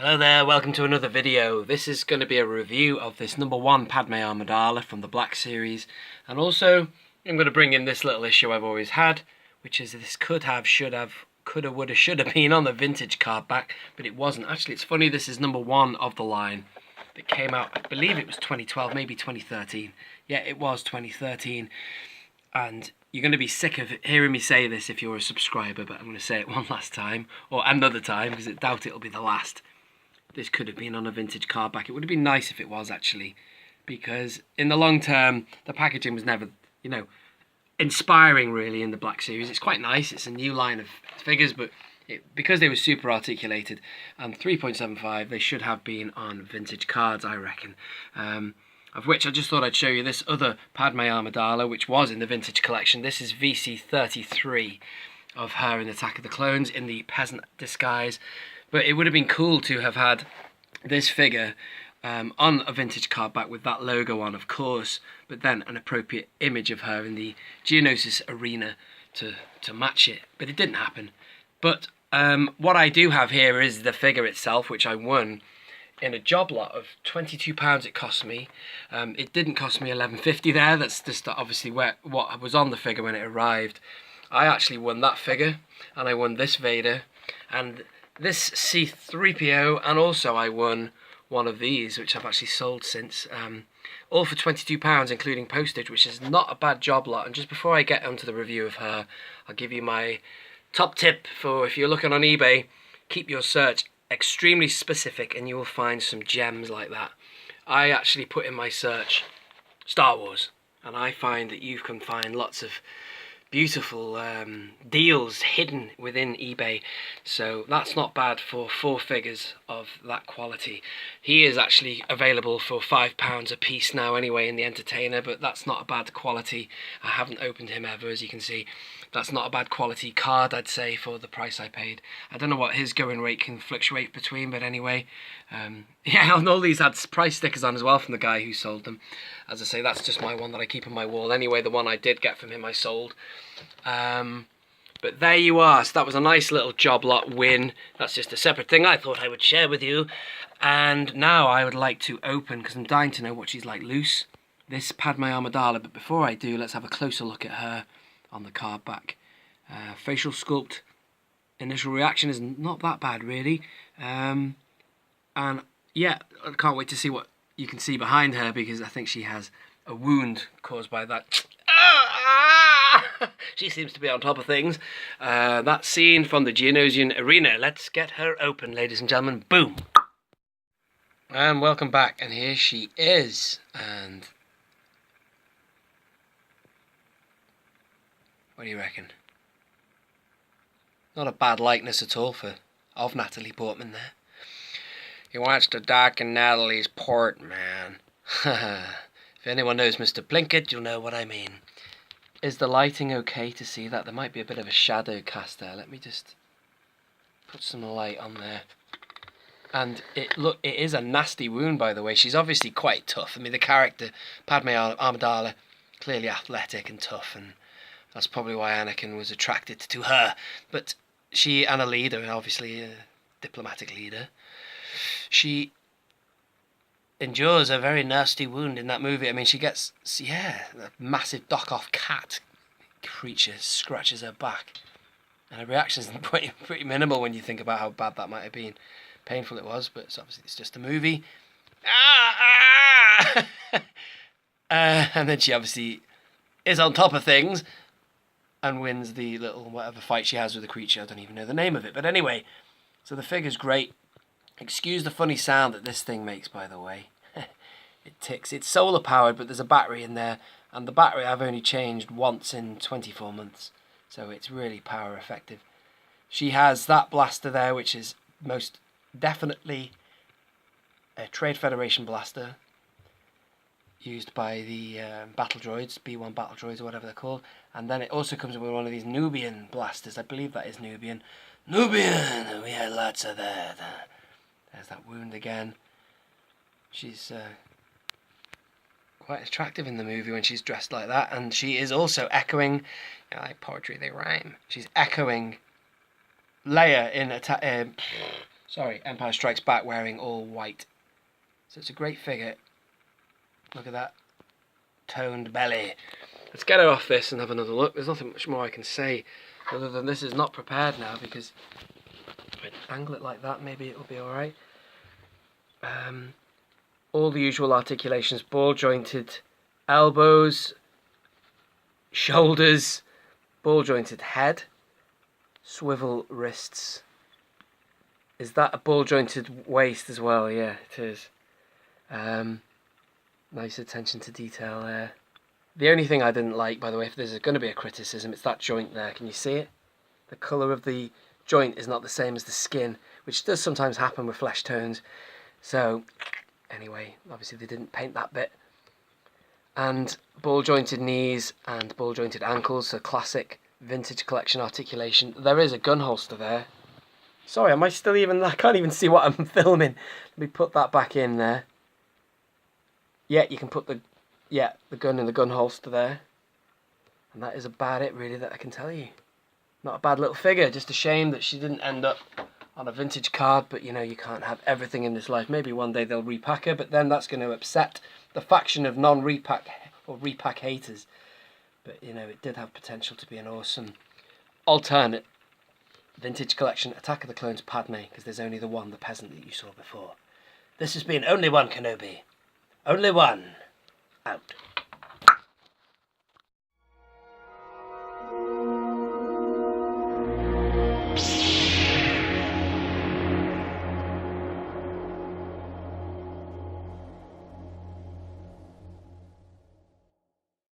Hello there, welcome to another video. This is going to be a review of this #1 Padme Amidala from the Black Series, and also I'm going to bring in this little issue I've always had, which is this could have, should have, coulda, woulda, shoulda been on the vintage card back, but it wasn't. Actually, it's funny, this is #1 of the line. It came out, I believe it was 2012, maybe 2013. Yeah, it was 2013, and you're going to be sick of hearing me say this if you're a subscriber, but I'm going to say it one last time, or another time, because I doubt it'll be the last. This could have been on a vintage card back. It would have been nice if it was, actually, because in the long term, the packaging was never, inspiring, really, in the Black Series. It's quite nice. It's a new line of figures, but because they were super articulated and 3.75, they should have been on vintage cards, I reckon. Of which I just thought I'd show you this other Padme Amidala, which was in the vintage collection. This is VC33 of her in Attack of the Clones in the peasant disguise. But it would have been cool to have had this figure on a vintage card back with that logo on, of course, but then an appropriate image of her in the Geonosis arena to match it. But it didn't happen. But what I do have here is the figure itself, which I won in a job lot of £22 it cost me. It didn't cost me £11.50 there. That's just obviously what was on the figure when it arrived. I actually won that figure, and I won this Vader, and this C-3PO, and also I won one of these, which I've actually sold since, all for £22, including postage, which is not a bad job lot. And just before I get onto the review of her, I'll give you my top tip for if you're looking on eBay. Keep your search extremely specific and you will find some gems like that. I actually put in my search Star Wars, and I find that you can find lots of beautiful deals hidden within eBay, so that's not bad for 4 figures of that quality. He is actually available for £5 a piece now anyway in the Entertainer, but that's not a bad quality. I haven't opened him ever, as you can see. That's not a bad quality card, I'd say, for the price I paid. I don't know what his going rate can fluctuate between, but anyway, yeah, and all these had price stickers on as well from the guy who sold them. As I say, that's just my one that I keep on my wall anyway. The one I did get from him I sold. But there you are. So that was a nice little job lot win. That's just a separate thing I thought I would share with you. And now I would like to open, because I'm dying to know what she's like loose, this Padme Amidala. But before I do, let's have a closer look at her on the card back. Facial sculpt, initial reaction is not that bad, really. And yeah, I can't wait to see what you can see behind her, because I think she has a wound caused by that. She seems to be on top of things. That scene from the Geonosian arena. Let's get her open, ladies and gentlemen. Boom! And welcome back. And here she is. And what do you reckon? Not a bad likeness at all of Natalie Portman there. He wants to darken Natalie's port, man. If anyone knows Mr. Plinkett, you'll know what I mean. Is the lighting okay to see that? There might be a bit of a shadow cast there. Let me just put some light on there. And it is a nasty wound, by the way. She's obviously quite tough. I mean, the character, Padme Amidala, clearly athletic and tough, and that's probably why Anakin was attracted to her. But she, and a leader, obviously a diplomatic leader, she endures a very nasty wound in that movie. I mean, she gets, yeah, a massive dock-off cat creature scratches her back. And her reaction is pretty minimal when you think about how bad that might have been. Painful it was, but obviously it's just a movie. And then she obviously is on top of things and wins the little whatever fight she has with the creature. I don't even know the name of it. But anyway, so the figure's great. Excuse the funny sound that this thing makes, by the way. It ticks. It's solar powered, but there's a battery in there, and the battery I've only changed once in 24 months, so it's really power effective. She has that blaster there, which is most definitely a Trade Federation blaster used by the battle droids, B1 battle droids or whatever they're called, and then it also comes with one of these Nubian blasters. I believe that is Nubian. Nubian! We had lots of that. There's that wound again. She's quite attractive in the movie when she's dressed like that, and she is also echoing, like poetry, they rhyme. She's echoing Leia in Sorry, Empire Strikes Back wearing all white. So it's a great figure. Look at that toned belly. Let's get her off this and have another look. There's nothing much more I can say other than this is not prepared now, because if I angle it like that, maybe it'll be alright. All the usual articulations, ball jointed elbows, shoulders, ball jointed head, swivel wrists. Is that a ball jointed waist as well? Yeah, it is. Nice attention to detail there. The only thing I didn't like, by the way, if there's going to be a criticism, it's that joint there. Can you see it? The colour of the joint is not the same as the skin, which does sometimes happen with flesh tones. So, anyway, obviously they didn't paint that bit. And ball jointed knees and ball jointed ankles, so classic vintage collection articulation. There is a gun holster there. Sorry, am I still even... I can't even see what I'm filming. Let me put that back in there. Yeah, you can put the gun in the gun holster there. And that is about it, really, that I can tell you. Not a bad little figure. Just a shame that she didn't end up on a vintage card. But, you know, you can't have everything in this life. Maybe one day they'll repack her, but then that's going to upset the faction of non-repack or repack haters. But, you know, it did have potential to be an awesome alternate vintage collection Attack of the Clones Padme, because there's only the one, the peasant that you saw before. This has been Only One Kenobi. Only one. Out.